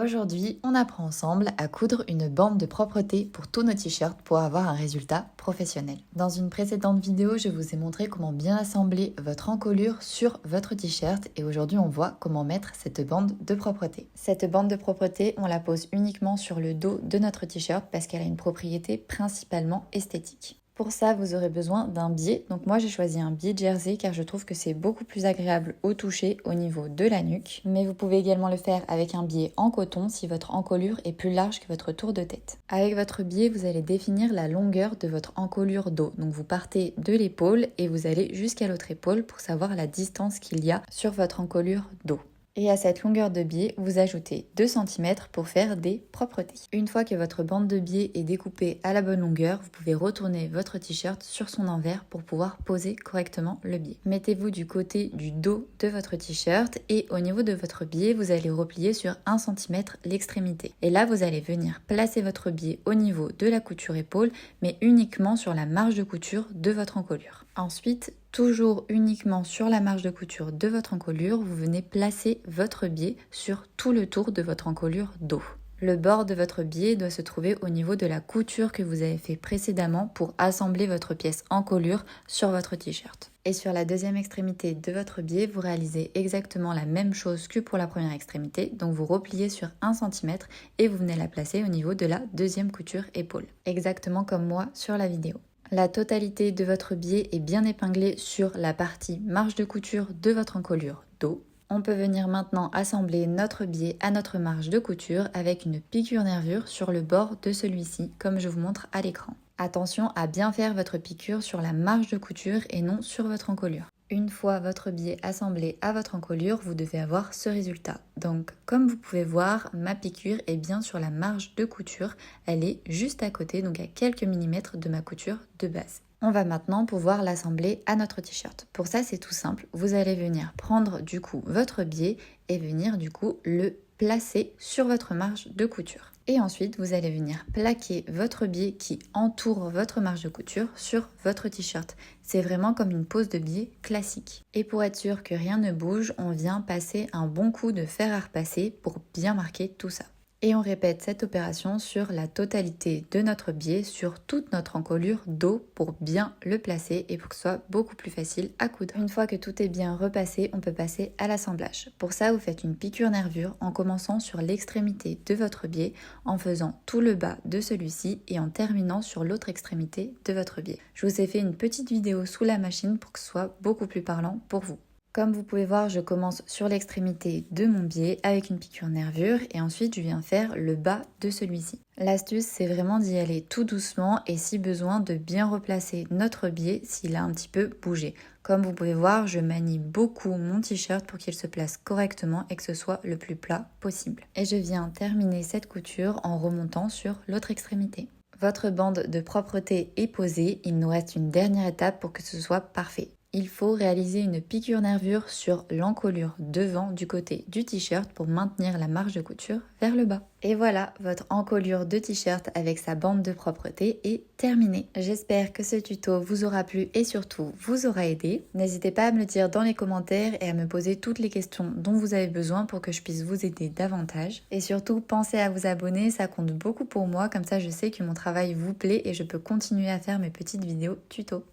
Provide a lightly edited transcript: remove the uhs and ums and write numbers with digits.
Aujourd'hui, on apprend ensemble à coudre une bande de propreté pour tous nos t-shirts pour avoir un résultat professionnel. Dans une précédente vidéo, je vous ai montré comment bien assembler votre encolure sur votre t-shirt et aujourd'hui on voit comment mettre cette bande de propreté. Cette bande de propreté, on la pose uniquement sur le dos de notre t-shirt parce qu'elle a une propriété principalement esthétique. Pour ça, vous aurez besoin d'un biais. Donc moi, j'ai choisi un biais jersey car je trouve que c'est beaucoup plus agréable au toucher au niveau de la nuque. Mais vous pouvez également le faire avec un biais en coton si votre encolure est plus large que votre tour de tête. Avec votre biais, vous allez définir la longueur de votre encolure dos. Donc vous partez de l'épaule et vous allez jusqu'à l'autre épaule pour savoir la distance qu'il y a sur votre encolure dos. Et à cette longueur de biais, vous ajoutez 2 cm pour faire des propretés. Une fois que votre bande de biais est découpée à la bonne longueur, vous pouvez retourner votre t-shirt sur son envers pour pouvoir poser correctement le biais. Mettez-vous du côté du dos de votre t-shirt et au niveau de votre biais, vous allez replier sur 1 cm l'extrémité. Et là, vous allez venir placer votre biais au niveau de la couture épaule, mais uniquement sur la marge de couture de votre encolure. Ensuite, toujours uniquement sur la marge de couture de votre encolure, vous venez placer votre biais sur tout le tour de votre encolure dos. Le bord de votre biais doit se trouver au niveau de la couture que vous avez fait précédemment pour assembler votre pièce encolure sur votre t-shirt. Et sur la deuxième extrémité de votre biais, vous réalisez exactement la même chose que pour la première extrémité. Donc vous repliez sur 1 cm et vous venez la placer au niveau de la deuxième couture épaule. Exactement comme moi sur la vidéo. La totalité de votre biais est bien épinglée sur la partie marge de couture de votre encolure dos. On peut venir maintenant assembler notre biais à notre marge de couture avec une piqûre nervure sur le bord de celui-ci, comme je vous montre à l'écran. Attention à bien faire votre piqûre sur la marge de couture et non sur votre encolure. Une fois votre biais assemblé à votre encolure, vous devez avoir ce résultat. Donc, comme vous pouvez voir, ma piqûre est bien sur la marge de couture. Elle est juste à côté, donc à quelques millimètres de ma couture de base. On va maintenant pouvoir l'assembler à notre t-shirt. Pour ça, c'est tout simple. Vous allez venir prendre du coup votre biais et venir du coup le placer sur votre marge de couture. Et ensuite, vous allez venir plaquer votre biais qui entoure votre marge de couture sur votre t-shirt. C'est vraiment comme une pose de biais classique. Et pour être sûr que rien ne bouge, on vient passer un bon coup de fer à repasser pour bien marquer tout ça. Et on répète cette opération sur la totalité de notre biais, sur toute notre encolure dos pour bien le placer et pour que ce soit beaucoup plus facile à coudre. Une fois que tout est bien repassé, on peut passer à l'assemblage. Pour ça, vous faites une piqûre nervure en commençant sur l'extrémité de votre biais, en faisant tout le bas de celui-ci et en terminant sur l'autre extrémité de votre biais. Je vous ai fait une petite vidéo sous la machine pour que ce soit beaucoup plus parlant pour vous. Comme vous pouvez voir, je commence sur l'extrémité de mon biais avec une piqûre nervure et ensuite je viens faire le bas de celui-ci. L'astuce, c'est vraiment d'y aller tout doucement et si besoin de bien replacer notre biais s'il a un petit peu bougé. Comme vous pouvez voir, je manie beaucoup mon t-shirt pour qu'il se place correctement et que ce soit le plus plat possible. Et je viens terminer cette couture en remontant sur l'autre extrémité. Votre bande de propreté est posée, il nous reste une dernière étape pour que ce soit parfait. Il faut réaliser une piqûre nervure sur l'encolure devant du côté du t-shirt pour maintenir la marge de couture vers le bas. Et voilà, votre encolure de t-shirt avec sa bande de propreté est terminée. J'espère que ce tuto vous aura plu et surtout vous aura aidé. N'hésitez pas à me le dire dans les commentaires et à me poser toutes les questions dont vous avez besoin pour que je puisse vous aider davantage. Et surtout, pensez à vous abonner, ça compte beaucoup pour moi, comme ça je sais que mon travail vous plaît et je peux continuer à faire mes petites vidéos tuto.